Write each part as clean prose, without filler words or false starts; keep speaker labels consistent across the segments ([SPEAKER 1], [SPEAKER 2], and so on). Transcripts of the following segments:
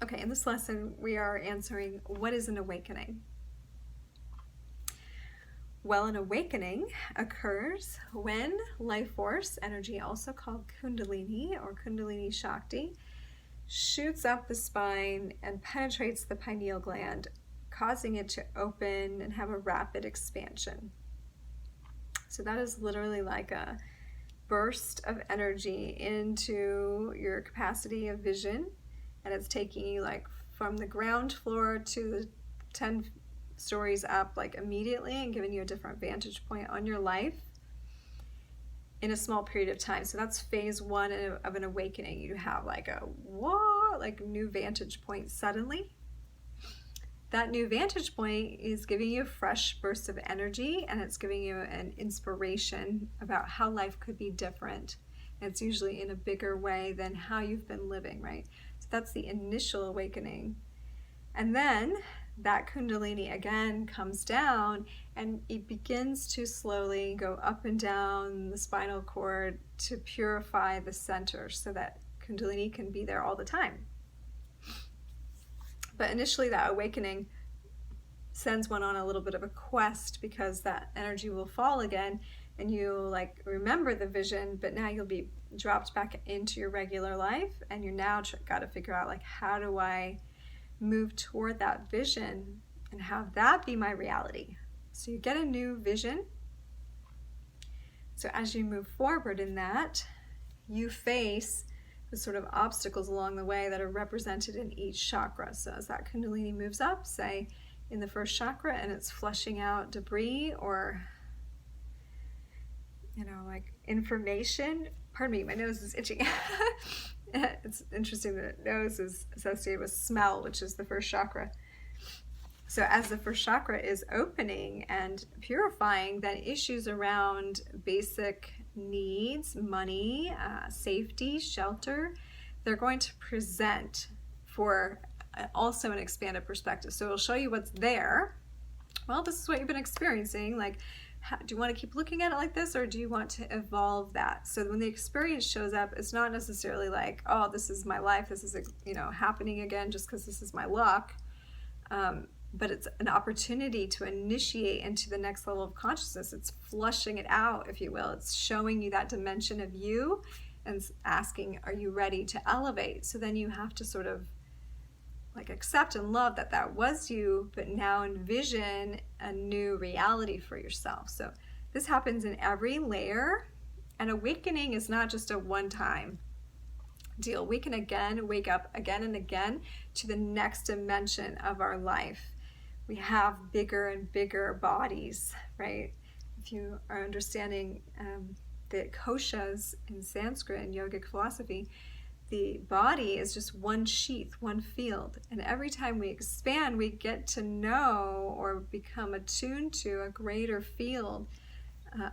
[SPEAKER 1] Okay, in this lesson, we are answering, what is an awakening? Well, an awakening occurs when life force, energy also called Kundalini or Kundalini Shakti, shoots up the spine and penetrates the pineal gland, causing it to open and have a rapid expansion. So that is literally like a burst of energy into your capacity of vision, and it's taking you like from the ground floor to the 10 stories up like immediately and giving you a different vantage point on your life in a small period of time. So that's phase one of an awakening. You have like a whoa, like new vantage point suddenly. That new vantage point is giving you a fresh burst of energy, and it's giving you an inspiration about how life could be different. And it's usually in a bigger way than how you've been living, right? So that's the initial awakening. And then that Kundalini again comes down, and it begins to slowly go up and down the spinal cord to purify the center so that Kundalini can be there all the time. But initially that awakening sends one on a little bit of a quest, because that energy will fall again and you'll like remember the vision, but now you'll be dropped back into your regular life, and you're now got to figure out like, how do I move toward that vision and have that be my reality? So you get a new vision. So as you move forward in that, you face the sort of obstacles along the way that are represented in each chakra. So as that Kundalini moves up, say in the first chakra, and it's flushing out debris or, like information. Pardon me, my nose is itching. It's interesting that nose is associated with smell, which is the first chakra. So as the first chakra is opening and purifying, then issues around basic needs, money, safety, shelter, they're going to present for also an expanded perspective. So it'll show you what's there. Well, this is what you've been experiencing. Like, do you want to keep looking at it like this, or do you want to evolve that? So when the experience shows up, it's not necessarily like, oh, this is my life, this is happening again just because this is my luck. But it's an opportunity to initiate into the next level of consciousness. It's flushing it out, if you will. It's showing you that dimension of you and asking, are you ready to elevate? So then you have to sort of like accept and love that that was you, but now envision a new reality for yourself. So this happens in every layer, and awakening is not just a one-time deal. We can again wake up again and again to the next dimension of our life. We have bigger and bigger bodies, right? If you are understanding the koshas in Sanskrit and yogic philosophy, the body is just one sheath, one field. And every time we expand, we get to know or become attuned to a greater field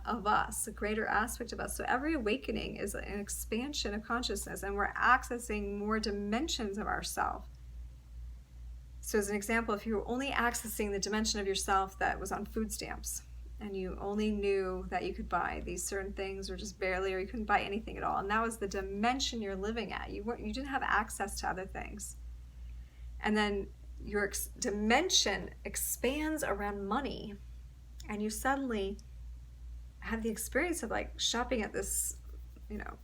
[SPEAKER 1] of us, a greater aspect of us. So every awakening is an expansion of consciousness, and we're accessing more dimensions of ourself. So as an example, if you were only accessing the dimension of yourself that was on food stamps, and you only knew that you could buy these certain things, or just barely, or you couldn't buy anything at all, and that was the dimension you're living at, you didn't have access to other things. And then your dimension expands around money, and you suddenly have the experience of like shopping at this,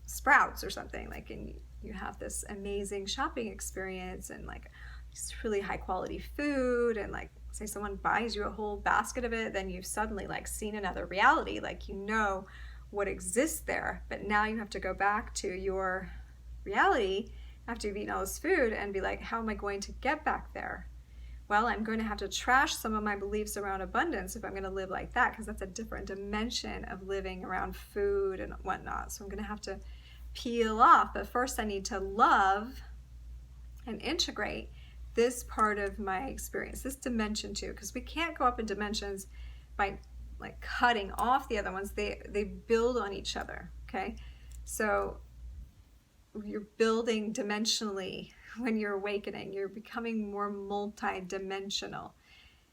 [SPEAKER 1] Sprouts or something, like, and you have this amazing shopping experience, and like it's really high quality food, and like say someone buys you a whole basket of it, then you've suddenly like seen another reality, like what exists there. But now you have to go back to your reality after you've eaten all this food and be like, how am I going to get back there? Well, I'm going to have to trash some of my beliefs around abundance if I'm going to live like that, because that's a different dimension of living around food and whatnot. So I'm going to have to peel off. But first I need to love and integrate this part of my experience, this dimension too, because we can't go up in dimensions by like cutting off the other ones. They build on each other, okay? So you're building dimensionally when you're awakening. You're becoming more multi-dimensional.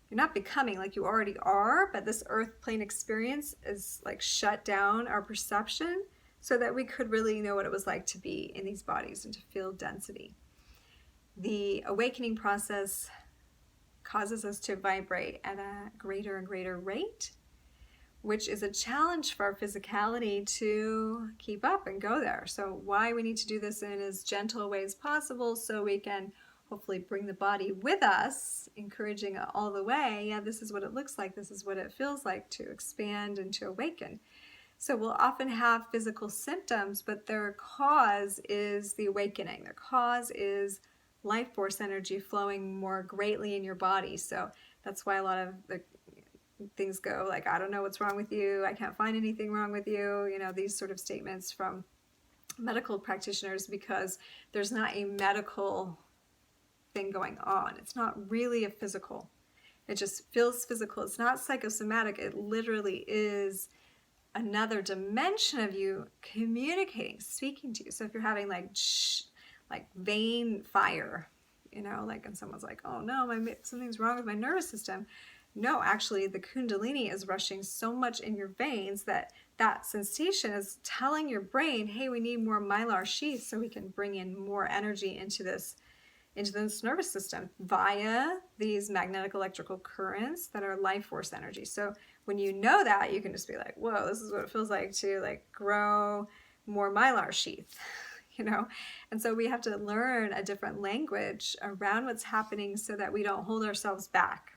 [SPEAKER 1] You're not becoming, like you already are, but this earth plane experience is like shut down our perception so that we could really know what it was like to be in these bodies and to feel density. the awakening process causes us to vibrate at a greater and greater rate, which is a challenge for our physicality to keep up and go there. So why we need to do this in as gentle a way as possible, so we can hopefully bring the body with us, encouraging it all the way. Yeah, this is what it looks like. This is what it feels like to expand and to awaken. So we'll often have physical symptoms, but their cause is the awakening. Their cause is life force energy flowing more greatly in your body. So that's why a lot of the things go like, I don't know what's wrong with you, I can't find anything wrong with you, you know, these sort of statements from medical practitioners, because there's not a medical thing going on. It's not really a physical. It just feels physical. It's not psychosomatic. It literally is another dimension of you communicating, speaking to you. So if you're having like vein fire, you know, like, and someone's like, oh no, something's wrong with my nervous system. No, actually, the Kundalini is rushing so much in your veins that that sensation is telling your brain, hey, we need more mylar sheath so we can bring in more energy into this nervous system via these magnetic electrical currents that are life force energy. So when you know that, you can just be like, whoa, this is what it feels like to like grow more mylar sheath, you know? And so we have to learn a different language around what's happening so that we don't hold ourselves back.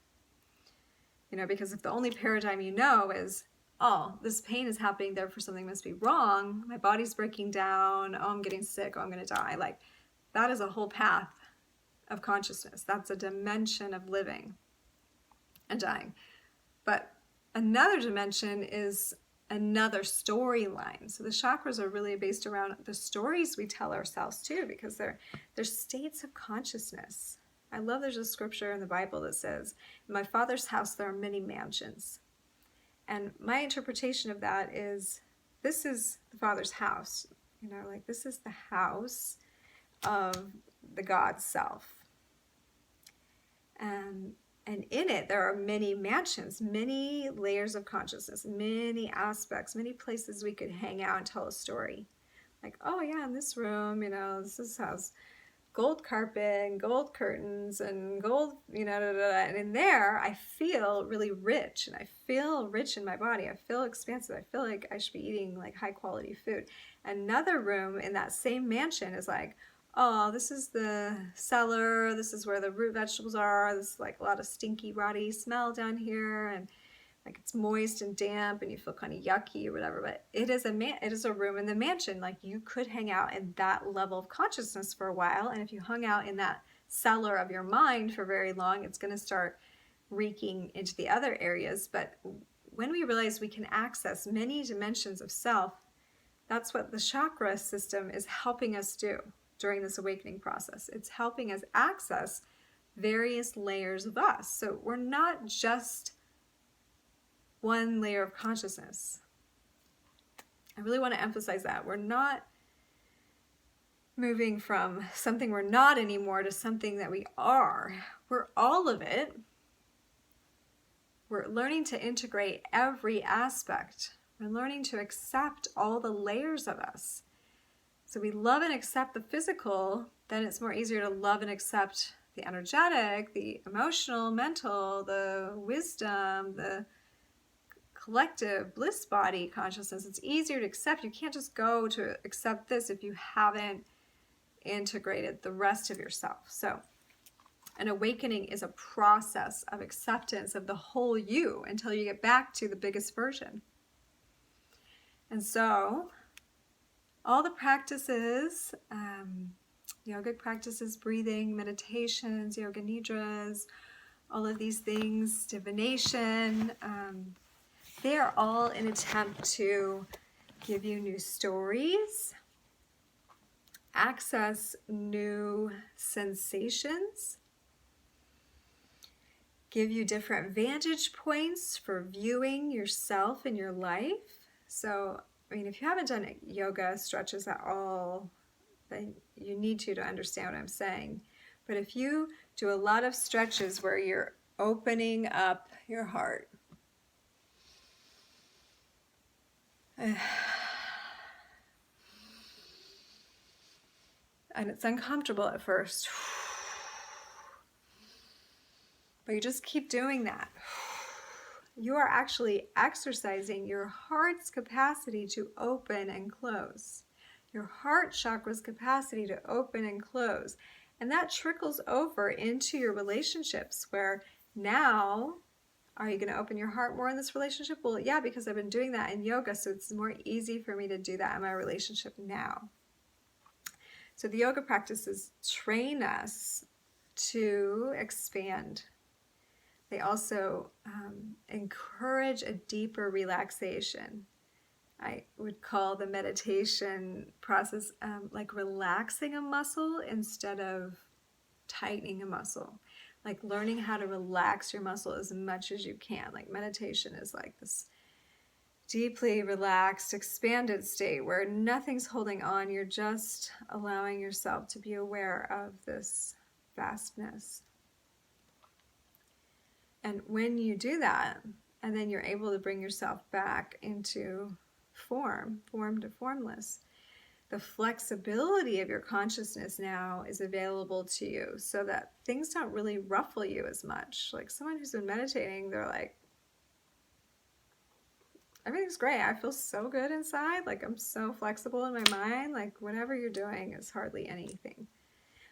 [SPEAKER 1] You know, because if the only paradigm you know is, oh, this pain is happening, therefore something must be wrong, my body's breaking down, oh, I'm getting sick, oh, I'm going to die. Like, that is a whole path of consciousness. That's a dimension of living and dying. But another dimension is another storyline. So the chakras are really based around the stories we tell ourselves too, because they're states of consciousness. I love there's a scripture in the Bible that says, in my Father's house there are many mansions. And my interpretation of that is, this is the Father's house. You know, like, this is the house of the God self. And in it, there are many mansions, many layers of consciousness, many aspects, many places we could hang out and tell a story. Like, oh yeah, in this room, you know, this house, gold carpet and gold curtains and gold, you know, and in there I feel really rich, and I feel rich in my body. I feel expansive. I feel like I should be eating like high quality food. Another room in that same mansion is like, oh, this is the cellar. This is where the root vegetables are. This is like a lot of stinky, rotty smell down here, and like it's moist and damp and you feel kind of yucky or whatever. But it is a room in the mansion. Like, you could hang out in that level of consciousness for a while, and if you hung out in that cellar of your mind for very long, it's going to start reeking into the other areas. But when we realize we can access many dimensions of self, that's what the chakra system is helping us do during this awakening process. It's helping us access various layers of us. So we're not just one layer of consciousness. I really want to emphasize that. We're not moving from something we're not anymore to something that we are. We're all of it. We're learning to integrate every aspect. We're learning to accept all the layers of us. So we love and accept the physical, then it's more easier to love and accept the energetic, the emotional, mental, the wisdom, the collective bliss body consciousness. It's easier to accept. You can't just go to accept this if you haven't integrated the rest of yourself. So an awakening is a process of acceptance of the whole you until you get back to the biggest version. And so all the practices, yogic practices, breathing, meditations, yoga nidras, all of these things, divination, they are all an attempt to give you new stories, access new sensations, give you different vantage points for viewing yourself and your life. So, I mean, if you haven't done yoga stretches at all, then you need to understand what I'm saying. But if you do a lot of stretches where you're opening up your heart, and it's uncomfortable at first, But you just keep doing that. You are actually exercising your heart's capacity to open and close. Your heart chakra's capacity to open and close. And that trickles over into your relationships, where now, are you going to open your heart more in this relationship? Well, yeah, because I've been doing that in yoga, so it's more easy for me to do that in my relationship now. So the yoga practices train us to expand. They also encourage a deeper relaxation. I would call the meditation process like relaxing a muscle instead of tightening a muscle. Like learning how to relax your muscle as much as you can. Like meditation is like this deeply relaxed, expanded state where nothing's holding on. You're just allowing yourself to be aware of this vastness. And when you do that, and then you're able to bring yourself back into form to formless, the flexibility of your consciousness now is available to you, so that things don't really ruffle you as much. Like someone who's been meditating, they're like, everything's great. I feel so good inside. Like I'm so flexible in my mind. Like whatever you're doing is hardly anything.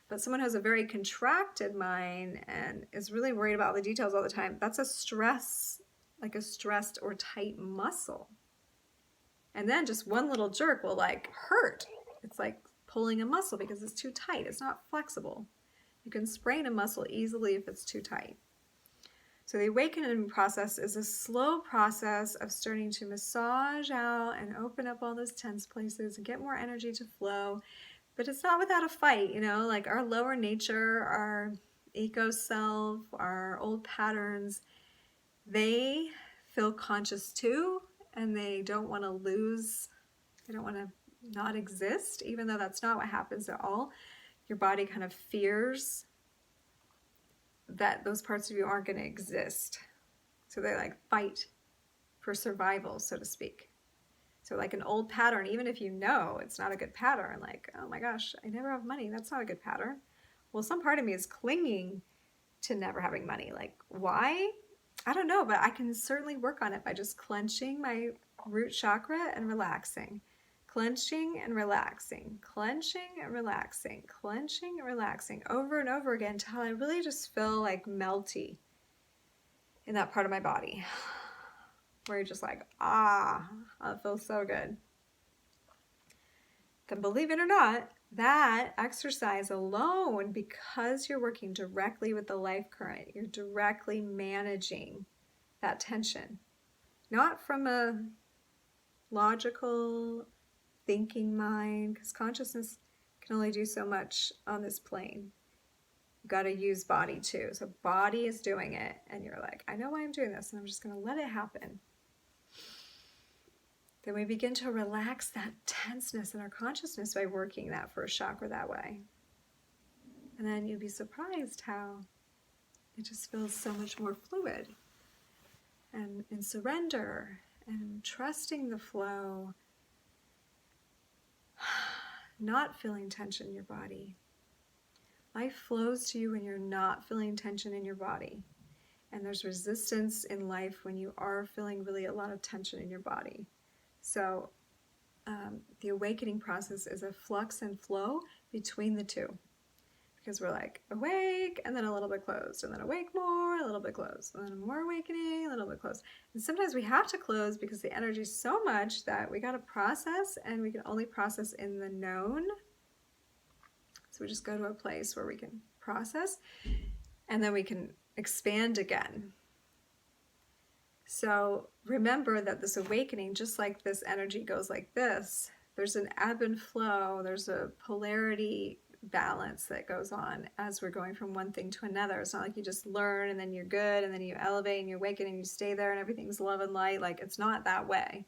[SPEAKER 1] But someone who has a very contracted mind and is really worried about all the details all the time, that's a stress, like a stressed or tight muscle. And then just one little jerk will like hurt. It's like pulling a muscle because it's too tight. It's not flexible. You can sprain a muscle easily if it's too tight. So the awakening process is a slow process of starting to massage out and open up all those tense places and get more energy to flow. But it's not without a fight, you know, like our lower nature, our ego self, our old patterns, they feel conscious too, and they don't want to lose, they don't want to not exist, even though that's not what happens at all. Your body kind of fears that those parts of you aren't going to exist. So they like fight for survival, so to speak. So like an old pattern, even if you know it's not a good pattern, like, oh my gosh, I never have money. That's not a good pattern. Well, some part of me is clinging to never having money. Like, why? I don't know, but I can certainly work on it by just clenching my root chakra and relaxing. Clenching and relaxing, clenching and relaxing, clenching and relaxing over and over again until I really just feel like melty in that part of my body. Where you're just like, it feels so good. Then believe it or not, that exercise alone, because you're working directly with the life current, you're directly managing that tension. Not from a logical thinking mind, because consciousness can only do so much on this plane. You've got to use body too. So body is doing it, and you're like, I know why I'm doing this, and I'm just going to let it happen. Then we begin to relax that tenseness in our consciousness by working that first chakra that way. And then you'd be surprised how it just feels so much more fluid and in surrender and trusting the flow, not feeling tension in your body. Life flows to you when you're not feeling tension in your body. And there's resistance in life when you are feeling really a lot of tension in your body. So the awakening process is a flux and flow between the two. Because we're like awake and then a little bit closed, and then awake more, a little bit closed, and then more awakening, a little bit closed. And sometimes we have to close because the energy is so much that we got to process, and we can only process in the known. So we just go to a place where we can process, and then we can expand again. So remember that this awakening, just like this energy goes like this, there's an ebb and flow, there's a polarity balance that goes on as we're going from one thing to another. It's not like you just learn and then you're good and then you elevate and you awaken and you stay there and everything's love and light. Like, it's not that way.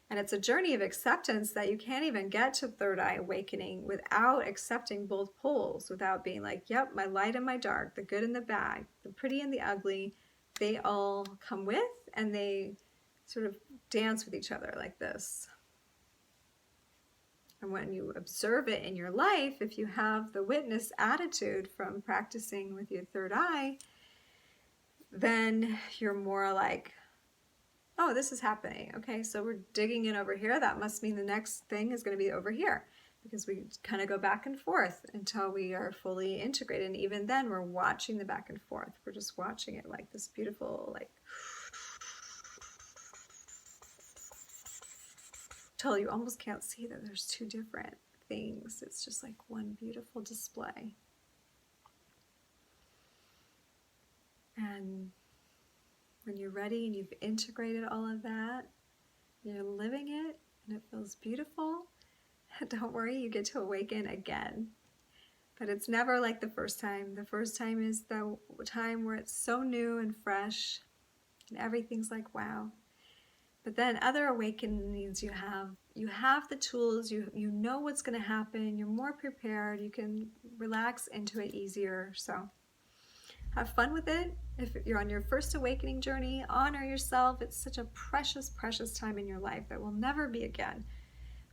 [SPEAKER 1] And it's a journey of acceptance that you can't even get to third eye awakening without accepting both poles, without being like, yep, my light and my dark, the good and the bad, the pretty and the ugly, they all come with, and they sort of dance with each other like this. And when you observe it in your life, if you have the witness attitude from practicing with your third eye, then you're more like, oh, this is happening. Okay, so we're digging in over here. That must mean the next thing is going to be over here, because we kind of go back and forth until we are fully integrated. And even then, we're watching the back and forth. We're just watching it like this beautiful, like, till you almost can't see that there's two different things. It's just like one beautiful display. And when you're ready and you've integrated all of that, you're living it and it feels beautiful, don't worry, you get to awaken again. But it's never like the first time. The first time is the time where it's so new and fresh and everything's like, wow. But then other awakenings you have the tools, you know what's going to happen, you're more prepared, you can relax into it easier. So have fun with it. If you're on your first awakening journey, honor yourself. It's such a precious, precious time in your life that will never be again.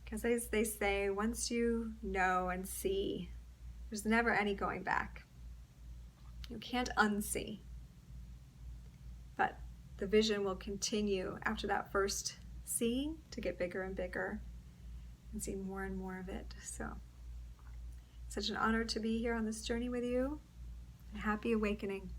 [SPEAKER 1] Because as they say, once you know and see, there's never any going back. You can't unsee. But the vision will continue after that first seeing to get bigger and bigger and see more and more of it. So, such an honor to be here on this journey with you. And happy awakening.